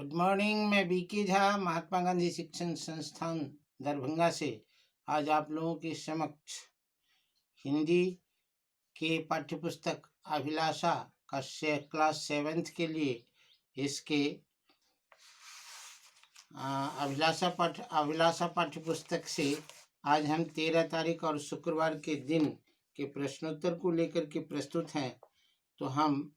Good morning. मैं BK Jha, Mahatma Gandhi शिक्षण संस्थान दरभंगा से आज आप लोगों के समक्ष हिंदी के पाठ्यपुस्तक अभिलाषा का क्लास 7th के लिए इसके अभिलाषा पाठ्यपुस्तक से आज हम 13 तारीख और शुक्रवार के दिन के प्रश्नोत्तर को लेकर के प्रस्तुत हैं। तो हम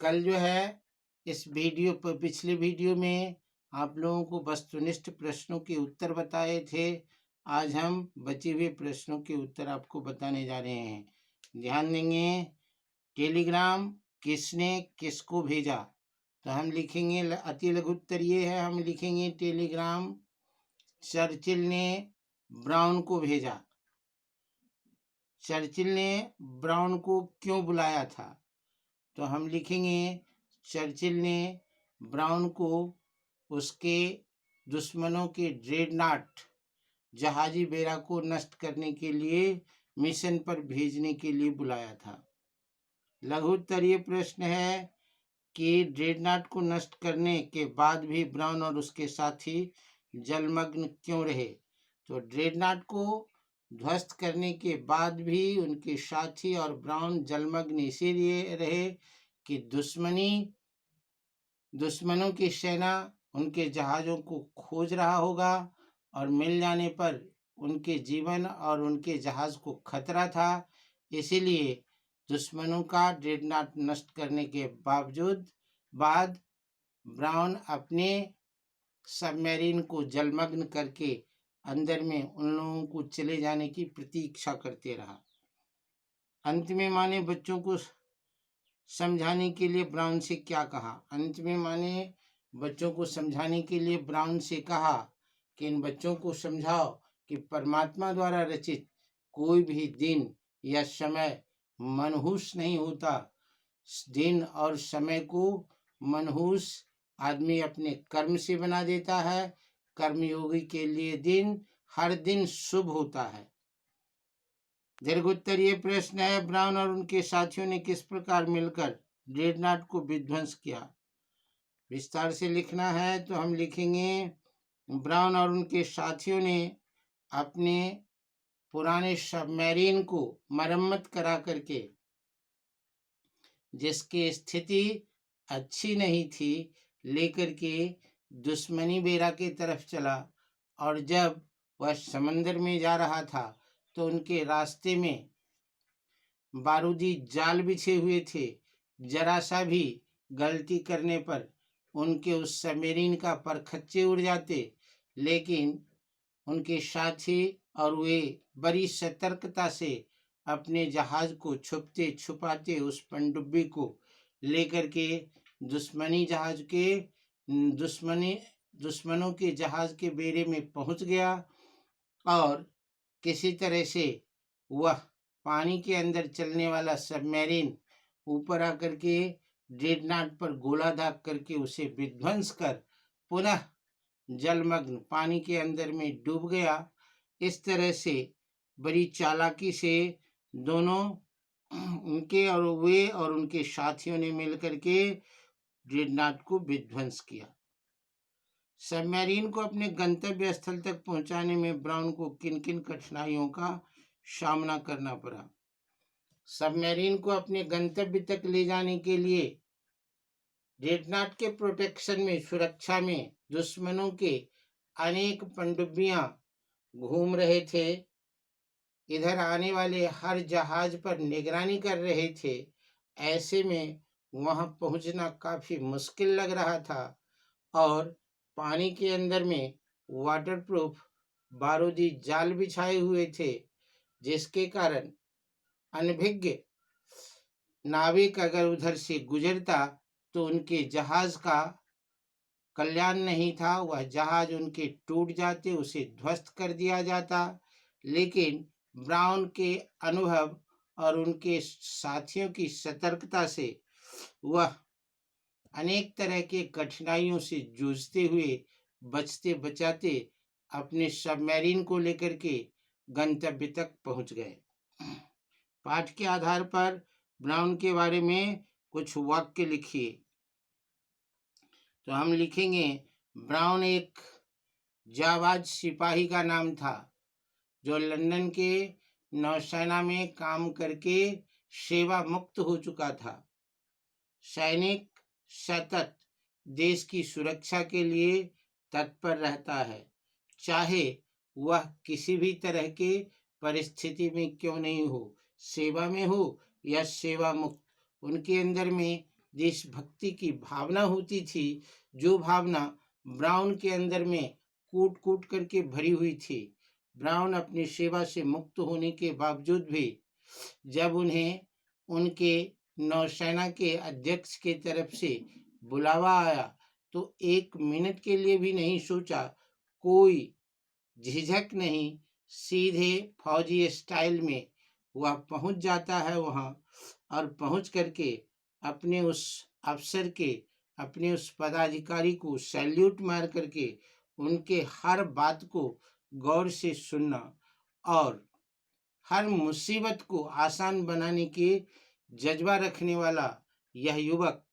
कल जो है इस वीडियो पर पिछले वीडियो में आप लोगों को वस्तुनिष्ठ प्रश्नों के उत्तर बताए थे। आज हम बचे हुए प्रश्नों के उत्तर आपको बताने जा रहे हैं। ध्यान देंगे। टेलीग्राम किसने किसको भेजा, तो हम लिखेंगे अति लघु उत्तर ये है, हम लिखेंगे टेलीग्राम चर्चिल ने ब्राउन को भेजा। चर्चिल ने ब्राउन को क्यों बुलाया था, तो हम लिखेंगे चर्चिल ने ब्राउन को उसके दुश्मनों के ड्रेडनॉट जहाजी बेड़ा को नष्ट करने के लिए मिशन पर भेजने के लिए बुलाया था। लघु उत्तरीय प्रश्न है कि ड्रेडनॉट को नष्ट करने के बाद भी ब्राउन और उसके साथी जलमग्न क्यों रहे, तो ड्रेडनॉट को ध्वस्त करने के बाद भी उनके साथी और ब्राउन जलमग्न इसीलिए रहे कि दुश्मनों की सेना उनके जहाज़ों को खोज रहा होगा और मिल जाने पर उनके जीवन और उनके जहाज़ को खतरा था। इसीलिए दुश्मनों का ड्रेडनॉट नष्ट करने के बाद ब्राउन अपने सबमरीन को जलमग्न करके अंदर में उन लोगों को चले जाने की प्रतीक्षा करते रहा। अंत में माँ ने बच्चों को समझाने के लिए ब्राउन से क्या कहा, अंत में माँ ने बच्चों को समझाने के लिए ब्राउन से कहा कि इन बच्चों को समझाओ कि परमात्मा द्वारा रचित कोई भी दिन या समय मनहूस नहीं होता। दिन और समय को मनहूस आदमी अपने कर्म से बना देता है। कर्मयोगी के लिए दिन हर दिन शुभ होता है। दीर्घोत्तरीय प्रश्न है, ब्राउन और उनके साथियों ने किस प्रकार मिलकर ड्रेडनॉट को विध्वंस किया। विस्तार से लिखना है तो हम लिखेंगे ब्राउन और उनके साथियों ने अपने पुराने सबमरीन को मरम्मत करा करके, जिसकी स्थिति अच्छी नहीं थी, लेकर के दुश्मनी बेड़ा की तरफ चला और जब वह समंदर में जा रहा था तो उनके रास्ते में बारूदी जाल बिछे हुए थे। जरा सा भी गलती करने पर उनके उस सबमरीन का परखच्चे उड़ जाते, लेकिन उनके साथी और वे बड़ी सतर्कता से अपने जहाज को छुपते छुपाते उस पनडुब्बी को लेकर के दुश्मनों के जहाज के बेड़े में पहुंच गया और किसी तरह से वह पानी के अंदर चलने वाला सबमरीन ऊपर आकर के ड्रेडनॉट पर गोला दाग करके उसे विध्वंस कर पुनः जलमग्न पानी के अंदर में डूब गया। इस तरह से बड़ी चालाकी से दोनों वे और उनके साथियों ने मिलकर के ड्रेडनॉट को विध्वंस किया। सबमरीन को अपने गंतव्य स्थल तक पहुंचाने में ब्राउन को किन किन कठिनाइयों का सामना करना पड़ा। सबमरीन को अपने गंतव्य तक ले जाने के लिए ड्रेडनॉट के प्रोटेक्शन में, सुरक्षा में दुश्मनों के अनेक पनडुब्बियां घूम रहे थे। इधर आने वाले हर जहाज पर निगरानी कर रहे थे। ऐसे में वहां पहुंचना काफी मुश्किल लग रहा था और पानी के अंदर में वाटरप्रूफ बारूदी जाल बिछाए हुए थे, जिसके कारण अनभिज्ञ नाविक अगर उधर से गुजरता तो उनके जहाज का कल्याण नहीं था। वह जहाज उनके टूट जाते, उसे ध्वस्त कर दिया जाता। लेकिन ब्राउन के अनुभव और उनके साथियों की सतर्कता से वह अनेक तरह के कठिनाइयों से जूझते हुए बचते बचाते अपने सबमरीन को लेकर के गंतव्य तक पहुंच गए। पाठ के आधार पर ब्राउन के बारे में कुछ वाक्य लिखिए। तो हम लिखेंगे ब्राउन एक जाबाज सिपाही का नाम था जो लंदन के नौसेना में काम करके सेवा मुक्त हो चुका था। सैनिक सतत देश की सुरक्षा के लिए तत्पर रहता है, चाहे वह किसी भी तरह के परिस्थिति में क्यों नहीं हो, सेवा में हो या सेवा मुक्त। उनके अंदर में देशभक्ति की भावना होती थी, जो भावना ब्राउन के अंदर में कूट कूट करके भरी हुई थी। ब्राउन अपनी सेवा से मुक्त होने के बावजूद भी जब उन्हें उनके नौसेना के अध्यक्ष के तरफ से बुलावा आया तो 1 मिनट के लिए भी नहीं सोचा, कोई झिझक नहीं, सीधे फौजी स्टाइल में वह पहुंच जाता है वहां, और पहुंच करके अपने उस अफसर के, अपने उस पदाधिकारी को सैल्यूट मार करके उनके हर बात को गौर से सुनना और हर मुसीबत को आसान बनाने के जज्बा रखने वाला यह युवक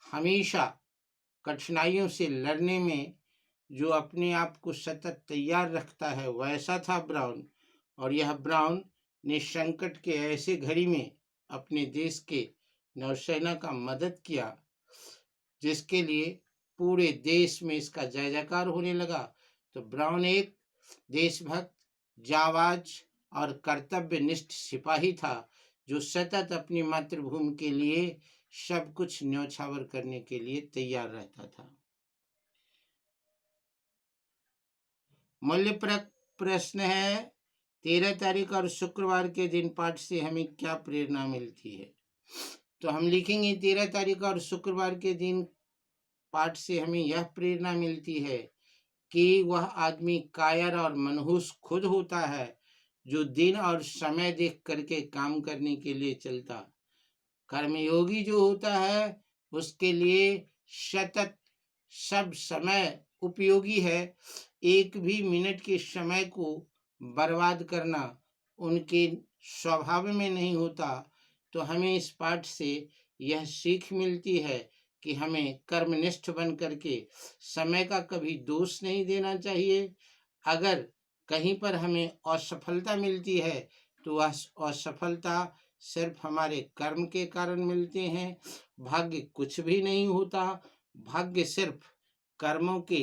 हमेशा कठिनाइयों से लड़ने में जो अपने आप को सतत तैयार रखता है, वैसा था ब्राउन। और यह ब्राउन ने संकट के ऐसे घड़ी में अपने देश के नौसेना का मदद किया, जिसके लिए पूरे देश में इसका जय जयकार होने लगा। तो ब्राउन एक देशभक्त, जाबाज और कर्तव्यनिष्ठ सिपाही था जो सतत अपनी मातृभूमि के लिए सब कुछ न्यौछावर करने के लिए तैयार रहता था। मूल्यप्रक प्रश्न है, 13 तारीख और शुक्रवार के दिन पाठ से हमें क्या प्रेरणा मिलती है? तो हम लिखेंगे 13 तारीख और शुक्रवार के दिन पाठ से हमें यह प्रेरणा मिलती है कि वह आदमी कायर और मनहूस खुद होता है जो दिन और समय देख करके काम करने के लिए चलता। कर्मयोगी जो होता है उसके लिए सतत सब समय उपयोगी है, एक भी मिनट के समय को बर्बाद करना उनके स्वभाव में नहीं होता। तो हमें इस पाठ से यह सीख मिलती है कि हमें कर्मनिष्ठ बन करके समय का कभी दोष नहीं देना चाहिए। अगर कहीं पर हमें असफलता मिलती है तो वह असफलता सिर्फ हमारे कर्म के कारण मिलते हैं, भाग्य कुछ भी नहीं होता। भाग्य सिर्फ कर्मों के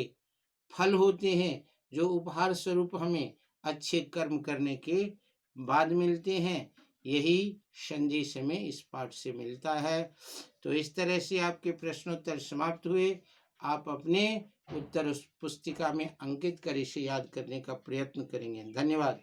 फल होते हैं जो उपहार स्वरूप हमें अच्छे कर्म करने के बाद मिलते हैं। यही संदेश हमें इस पाठ से मिलता है। तो इस तरह से आपके प्रश्नोत्तर समाप्त हुए। आप अपने उत्तर उस पुस्तिका में अंकित कर इसे याद करने का प्रयत्न करेंगे। धन्यवाद।